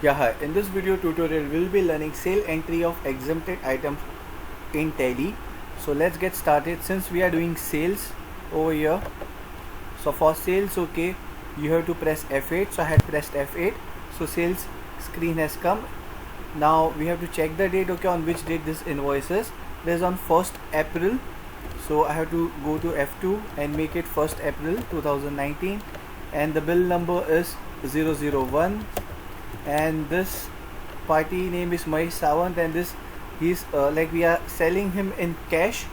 Yeah, hi. In this video tutorial, we'll be learning sale entry of exempted items in Tally. So let's get started. Since we are doing sales over here, so for sales, okay, you have to press F8. So I had pressed F8. So sales screen has come. Now we have to check the date, okay, on which date this invoice is. This is on 1st April. So I have to go to F2 and make it 1st April 2019, and the bill number is 001, and this party name is Mahesh Sawant, and this he's like we are selling him in cash,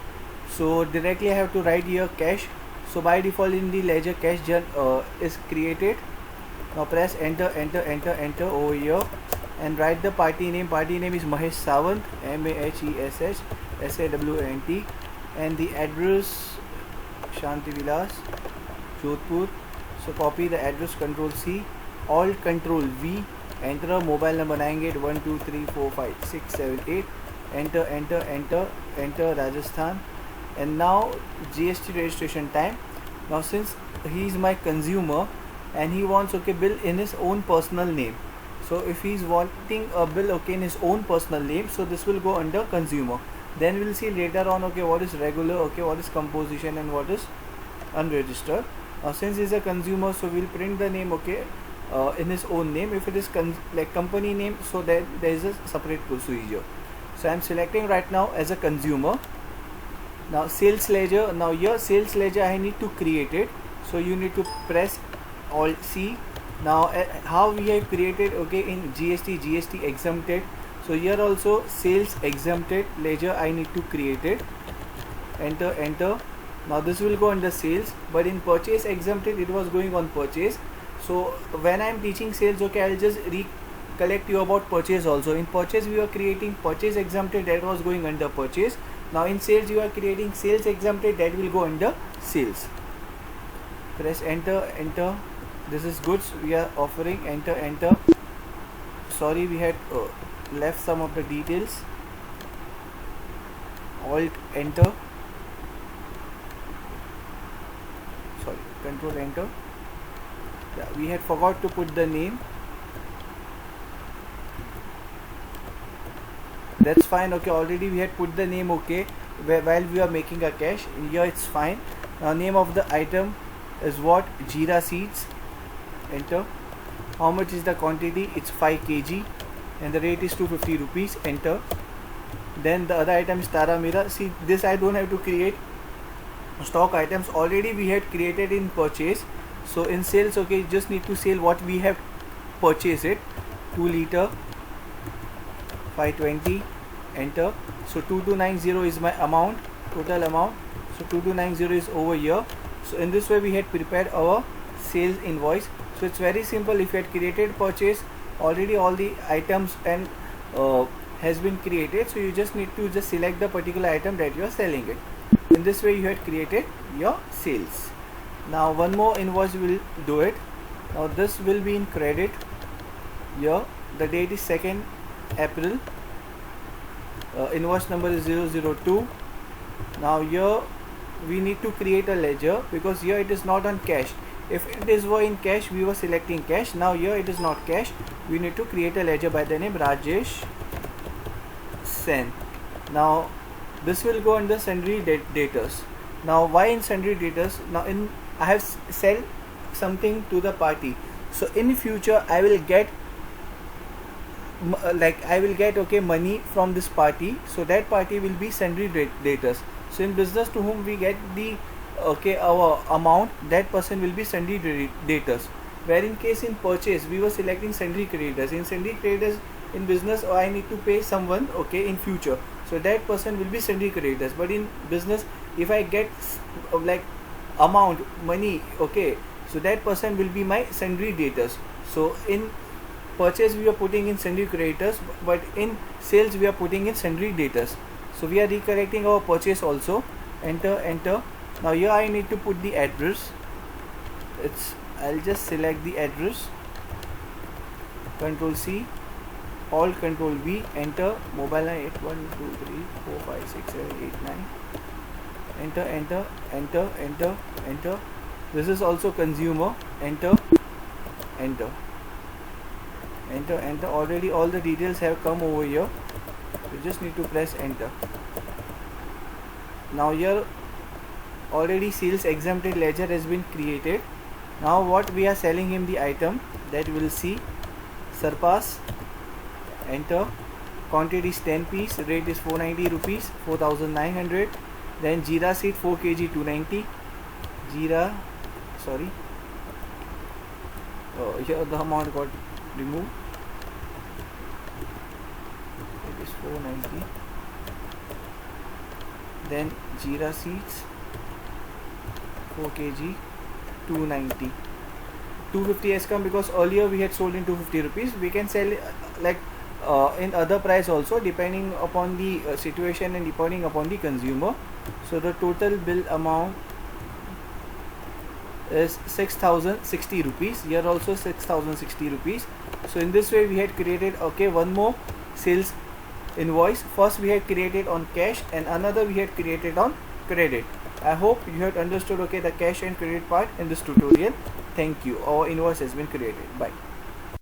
so directly I have to write here cash. So by default in the ledger cash is created. Now press enter over here and write the party name. Party name is Mahesh Sawant, Maheshsh Sawant, and the address Shanti Vilas, Jodhpur. So copy the address, Control C, Alt Control V, enter a mobile number 9812345678, enter Rajasthan, and now GST registration time. Now since he is my consumer and he wants bill in his own personal name, so if he is wanting a bill in his own personal name, so this will go under consumer. Then we'll see later on what is regular, what is composition, and what is unregistered. Since he's a consumer, so we'll print the name in his own name. If it is like company name, so there is a separate procedure. So I'm selecting right now as a consumer. Now sales ledger, now here sales ledger I need to create it, so you need to press Alt C. Now how we have created in GST exempted, so here also sales exempted ledger I need to create it. Enter. Now this will go under sales, but in purchase exempted it was going on purchase. So when I am teaching sales, I'll just recollect you about purchase also. In purchase we were creating purchase exempted, that was going under purchase. Now in sales you are creating sales exempted, that will go under sales. Press enter. This is goods we are offering. Enter. Sorry, we had left some of the details. Alt enter. Sorry, Control enter. Yeah, we had forgot to put the name. That's fine. Already we had put the name while we are making a cash. Here it's fine. Now name of the item is what? Jeera seeds. Enter. How much is the quantity? It's 5 kg and the rate is 250 rupees. Enter. Then the other item is Tara Mira. See, this I don't have to create. Stock items already we had created in purchase. So in sales, just need to sell what we have purchased it. 2 liter, 520. Enter. So 2290 is my amount, total amount. So 2290 is over here. So in this way we had prepared our sales invoice. So it's very simple. If you had created purchase, already all the items and has been created, so you just need to select the particular item that you are selling it. In this way you had created your sales. Now one more invoice will do it. Now this will be in credit. Here the date is 2nd April. Invoice number is 002. Now here we need to create a ledger, because here it is not on cash. If it is in cash, we were selecting cash. Now here it is not cash. We need to create a ledger by the name Rajesh Sen. Now this will go under sundry debtors. Now why in sundry debtors? Now I have sell something to the party, so in future I will get money from this party, so that party will be sundry debtors. So in business, to whom we get the our amount, that person will be sundry debtors. Where in case in purchase we were selecting sundry creditors. In sundry creditors in business, I need to pay someone in future, so that person will be sundry creditors. But in business, if I get amount money, so that person will be my sundry debtors. So in purchase we are putting in sundry creditors, but in sales we are putting in sundry debtors. So we are recorrecting our purchase also. Enter. Now here I need to put the address. I'll just select the address. Control C, Alt Control V, enter. Mobile line 8123456789. Enter. This is also consumer. Enter. enter. Already all the details have come over here. You just need to press enter. Now here already sales exempted ledger has been created. Now what we are selling him the item, that will see surpass, enter, quantity is 10 piece, rate is 490 rupees, 4900. Then jeera seed 4 kg 290, jeera, sorry, here the amount got removed, it is 490. Then jeera seeds 4 kg 290. 250 has come because earlier we had sold in 250 rupees. We can sell like in other price also, depending upon the situation and depending upon the consumer. So the total bill amount is 6060 rupees. Here also 6060 rupees. So in this way we had created, okay, one more sales invoice. First we had created on cash and another we had created on credit. I hope you had understood, okay, the cash and credit part in this tutorial. Thank you. Our invoice has been created. Bye.